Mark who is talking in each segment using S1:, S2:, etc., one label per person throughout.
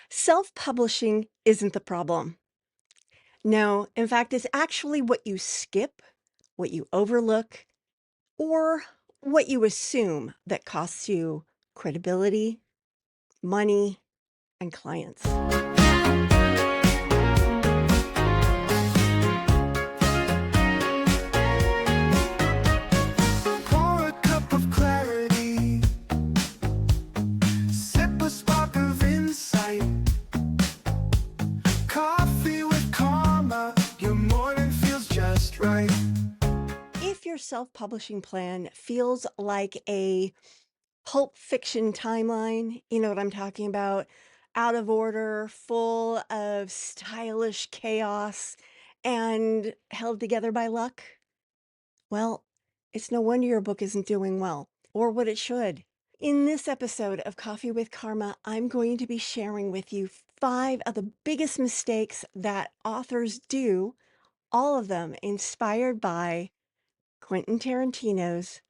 S1: Self-publishing isn't the problem. No, in fact, it's actually what you skip, what you overlook, or what you assume that costs you credibility, money, and clients.
S2: Pour a cup of clarity, sip a spark of insight. Coffee with Karma, your morning feels just right.
S1: If your self-publishing plan feels like a Pulp Fiction timeline, you know what I'm talking about? Out of order, full of stylish chaos, and held together by luck? Well, it's no wonder your book isn't doing well, or what it should. In this episode of Coffee with Karma, I'm going to be sharing with you 5 of the biggest mistakes that authors do, all of them inspired by Quentin Tarantino's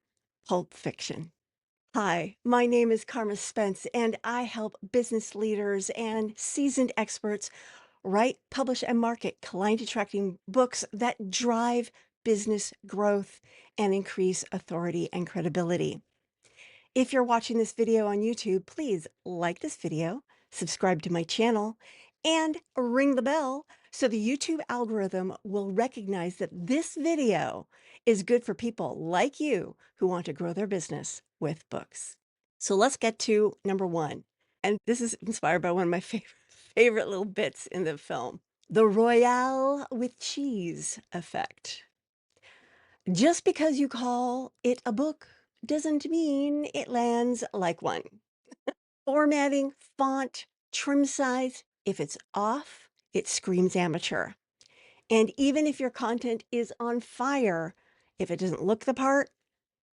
S1: Pulp Fiction. Hi, my name is Carma Spence, and I help business leaders and seasoned experts write, publish, and market client attracting books that drive business growth and increase authority and credibility. If you're watching this video on YouTube, please like this video, subscribe to my channel, and ring the bell so the YouTube algorithm will recognize that this video is good for people like you who want to grow their business with books. So let's get to number 1. And this is inspired by one of my favorite little bits in the film, the Royale with cheese effect. Just because you call it a book doesn't mean it lands like one. Formatting, font, trim size, if it's off, it screams amateur. And even if your content is on fire, if it doesn't look the part,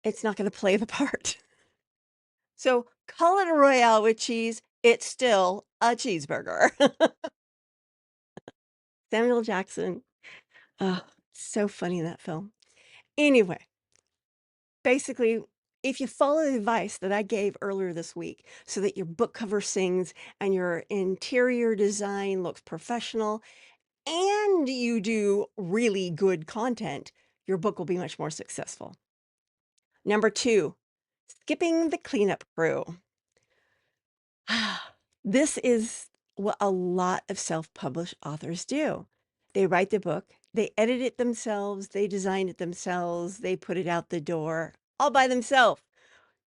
S1: it's not going to play the part. So call it a Royale with cheese, it's still a cheeseburger. Samuel Jackson. Oh, so funny in that film. Anyway, basically, if you follow the advice that I gave earlier this week so that your book cover sings and your interior design looks professional and you do really good content, your book will be much more successful. Number 2, skipping the cleanup crew. This is what a lot of self-published authors do. They write the book, they edit it themselves, they design it themselves, they put it out the door all by themselves.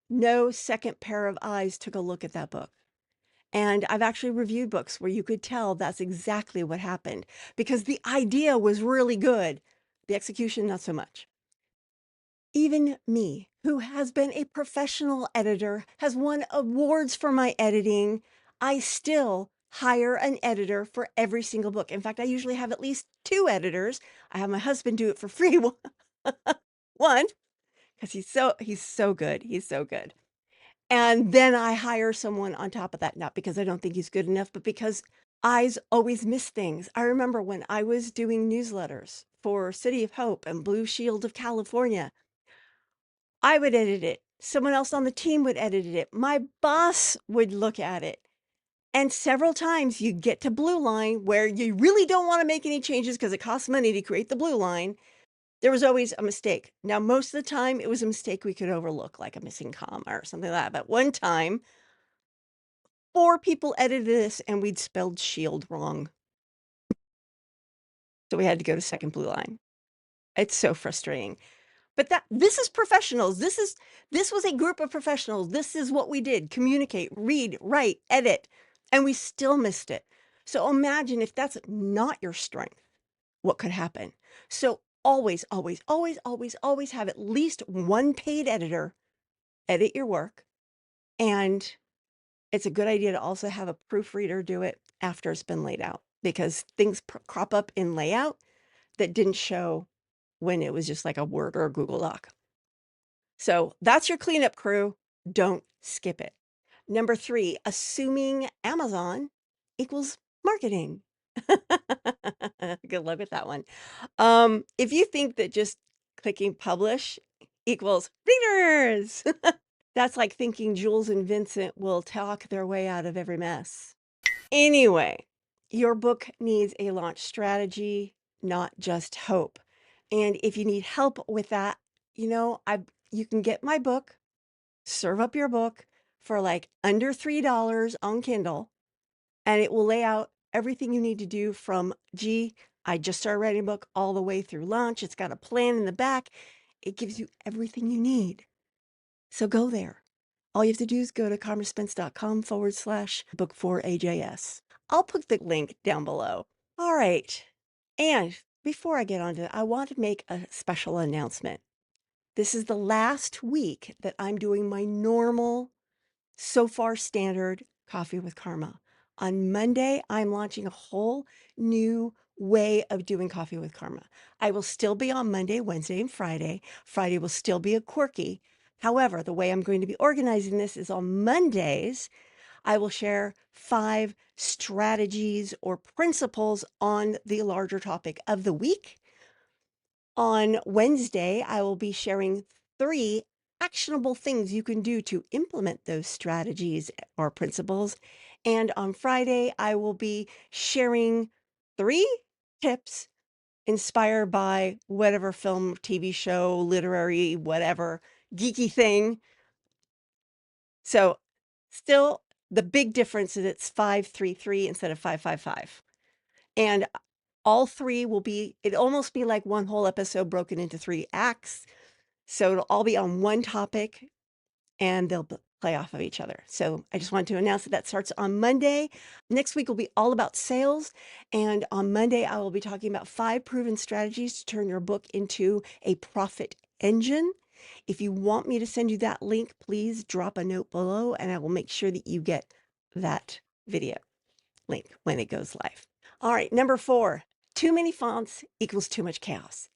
S1: No second pair of eyes took a look at that book. And I've actually reviewed books where you could tell that's exactly what happened because the idea was really good. The execution, not so much. Even me, who has been a professional editor, has won awards for my editing, I still hire an editor for every single book. In fact, I usually have at least 2 editors. I have my husband do it for free. One, because he's so good. He's so good. And then I hire someone on top of that, not because I don't think he's good enough, but because eyes always miss things. I remember when I was doing newsletters for City of Hope and Blue Shield of California, I would edit it. Someone else on the team would edit it. My boss would look at it. And several times you get to blue line where you really don't want to make any changes because it costs money to create the blue line. There was always a mistake. Now, most of the time it was a mistake we could overlook, like a missing comma or something like that. But one time, 4 people edited this and we'd spelled shield wrong. So we had to go to second blue line. It's so frustrating. But this is professionals. This was a group of professionals. This is what we did. Communicate, read, write, edit, and we still missed it. So imagine if that's not your strength, what could happen? So always, always, always, always, always have at least one paid editor edit your work. And it's a good idea to also have a proofreader do it after it's been laid out because things crop up in layout that didn't show when it was just like a Word or a Google Doc. So that's your cleanup crew. Don't skip it. Number 3, assuming Amazon equals marketing. Good luck with that one. If you think that just clicking publish equals readers, that's like thinking Jules and Vincent will talk their way out of every mess. Anyway, your book needs a launch strategy, not just hope. And if you need help with that, you can get my book, Serve Up Your Book, for like under $3 on Kindle, and it will lay out everything you need to do from, gee, I just started writing a book all the way through launch. It's got a plan in the back. It gives you everything you need. So go there. All you have to do is go to karmaspence.com/book4AJS. I'll put the link down below. All right. And before I get on to it, I want to make a special announcement. This is the last week that I'm doing my normal, so far standard Coffee with Karma. On Monday, I'm launching a whole new way of doing Coffee with Karma. I will still be on Monday, Wednesday, and Friday. Friday will still be a quirky. However, the way I'm going to be organizing this is on Mondays, I will share 5 strategies or principles on the larger topic of the week. On Wednesday, I will be sharing 3 actionable things you can do to implement those strategies or principles. And on Friday, I will be sharing 3 tips inspired by whatever film, TV show, literary, whatever, geeky thing. So still, the big difference is it's 533 instead of 555. And all 3 will be, it'll almost be like one whole episode broken into 3 acts. So it'll all be on one topic and they'll play off of each other. So I just wanted to announce that starts on Monday. Next week will be all about sales. And on Monday, I will be talking about 5 proven strategies to turn your book into a profit engine. If you want me to send you that link, please drop a note below and I will make sure that you get that video link when it goes live. All right, number 4, too many fonts equals too much chaos.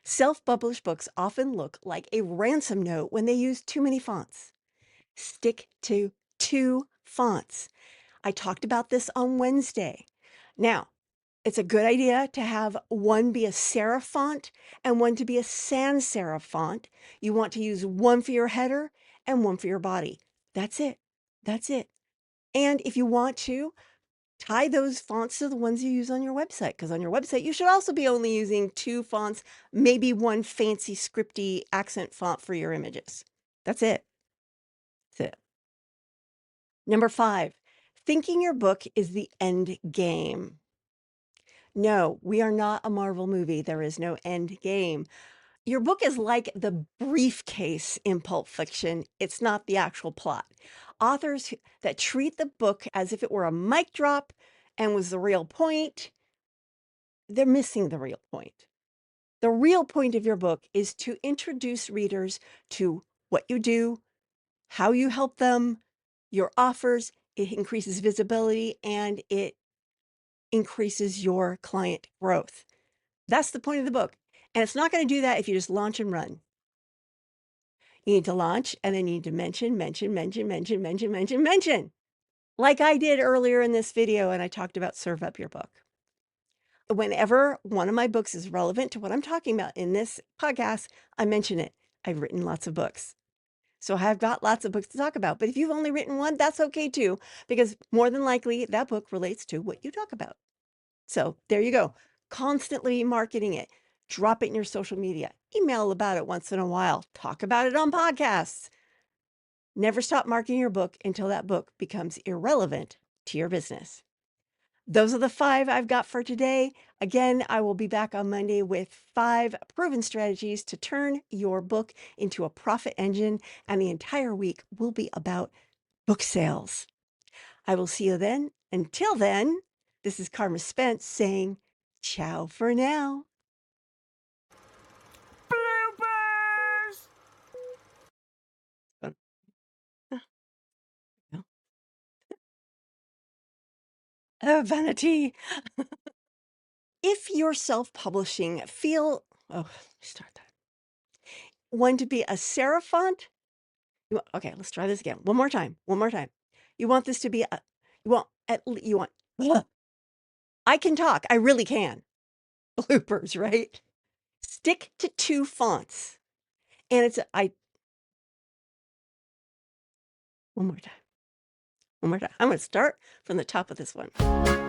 S1: Self-published books often look like a ransom note when they use too many fonts. Stick to 2 fonts. I talked about this on Wednesday. Now, it's a good idea to have one be a serif font and one to be a sans serif font. You want to use one for your header and one for your body. That's it. That's it. And if you want to, tie those fonts to the ones you use on your website, because on your website, you should also be only using 2 fonts, maybe one fancy scripty accent font for your images. That's it. That's it. Number 5, thinking your book is the end game. No, we are not a Marvel movie. There is no end game. Your book is like the briefcase in Pulp Fiction. It's not the actual plot. Authors that treat the book as if it were a mic drop and was the real point, they're missing the real point. The real point of your book is to introduce readers to what you do, how you help them, your offers. It increases visibility and it increases your client growth. That's the point of the book. And it's not going to do that if you just launch and run. You need to launch and then you need to mention, like I did earlier in this video. And I talked about Serve Up Your Book. Whenever one of my books is relevant to what I'm talking about in this podcast, I mention it. I've written lots of books. So I've got lots of books to talk about. But if you've only written one, that's okay too, because more than likely that book relates to what you talk about. So there you go. Constantly marketing it. Drop it in your social media. Email about it once in a while. Talk about it on podcasts. Never stop marketing your book until that book becomes irrelevant to your business. Those are the 5 I've got for today. Again, I will be back on Monday with 5 proven strategies to turn your book into a profit engine, and the entire week will be about book sales. I will see you then. Until then, this is Carma Spence saying ciao for now.
S2: Bloopers!
S1: Oh, vanity. If you're self-publishing, let me start that. Want to be a serif font? Okay, let's try this again. One more time. You want this to be ugh. I can talk. I really can. Bloopers, right? Stick to 2 fonts. And one more time. I'm gonna start from the top of this one.